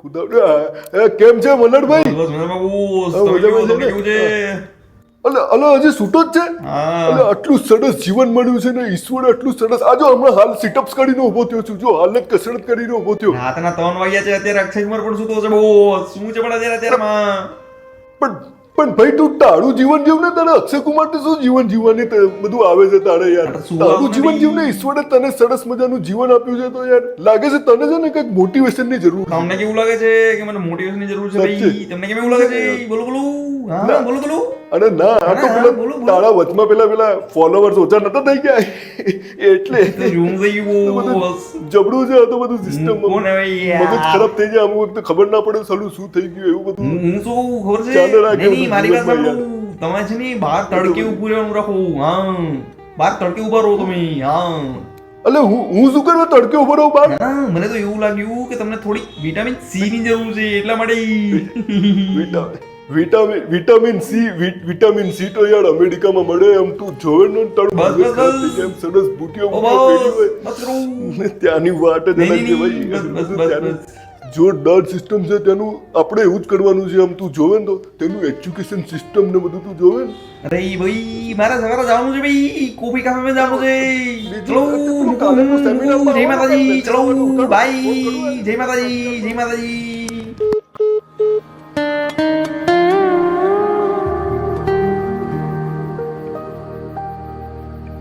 કેમ છે મલ્હારભાઈ? બસ મજામાં બોસ. હા, તમે કેવું? મજામાં તમને છે કેવું છે? અલે હજી સૂતો જ છે? હા. અલે આટલું સરસ જીવન મળ્યું છે ને ઈશ્વરે આટલું સરસ. આ જો હમણાં હાલ સિટઅપ્સ કરીને ઊભો થયો છું. જો હાલ જ કસરત કરીને ઊભો થયો. રાતના 3 વાગ્યા છે અત્યારે. અક્ષય કુમાર પણ સૂતો છે બોસ. શું છે પણ અત્યારમાં? પણ ભાઈ તું તારું જીવન જીવ ને, તારે અક્ષય કુમાર ને શું જીવન જીવવાની બધું આવે છે તારે યાર. અરે શું તારું આવું જીવન જીવ ને, નથી. ઈશ્વરે તને સરસ મજાનું જીવન આપ્યું છે તો યાર લાગે છે તને છે ને કંઈક મોટિવેશન ની જરૂર છે. તમને કેવું લાગે છે કે મને મોટિવેશનની જરૂર છે સાચે. ભાઈ? તમને કેવું લાગે છે? બોલો બોલો. હા ના. બોલો બોલો. અરે ના આ તો હા, પેલા બોલો, બોલો. તારા વચમાં પેલા ફોલોવર્સ ઓછા નતા થઈ ગયા એટલે તો જોવું થઈ તો બધું બોસ. જબરું છે આ તો બધું સિસ્ટમ. કોને ભાઈ મગજ યાર? ખરાબ થઈ જાય અમુક વખતે ખબર ના પડે સાલું શું થઈ ગયું એવું બધું. હું શું ખબર છે? ચાલે રાખે નહીં મારી વાત જીવનમાં સાંભળો. તમે છે ને બહાર તડકે ઉભું રહેવાનું રાખો. હા બહાર તડકે ઉભા રહો તમે. હા અલે હું શું કરવા તડકે ઉભો રહું બાર? ના મને તો એવું લાગ્યું કે તમને થોડી વિટામિન સી ની જરૂર છે એટલા માટે. વિટામિન સી તો યાર અમેરિકામાં મળે એમ તું જોવે ને તારું બસ, મગજ બસ, ખરાબ થઈ બસ. જાય એમ સરસ બુટીઓ ઓ બુટીઓ બસ પેલી બસ કરો. હોય ત્યાંની વાત જ નહીં, અલગ છે નહીં, ભાઈ. બસ, બસ, બધું બસ, ત્યાંનું બસ. જોરદાર સિસ્ટમ છે ત્યાંનું. આપણે એવું જ કરવાનું છે આમ તું જોવે ને તો તેનું એજ્યુકેશન સિસ્ટમ ને બધું તું જોવે ને. અરે ભાઈ મારા સવારે જવાનું છે ભાઈ. કોફી કાફે માં જવાનું છે. ચલો પેલું કાલેનું સેમિનારમાં જય માતાજી. આવવાનું, ચલો ઉઠાડો, ફોન બાય. કરું, જય માતાજી. જય માતાજી.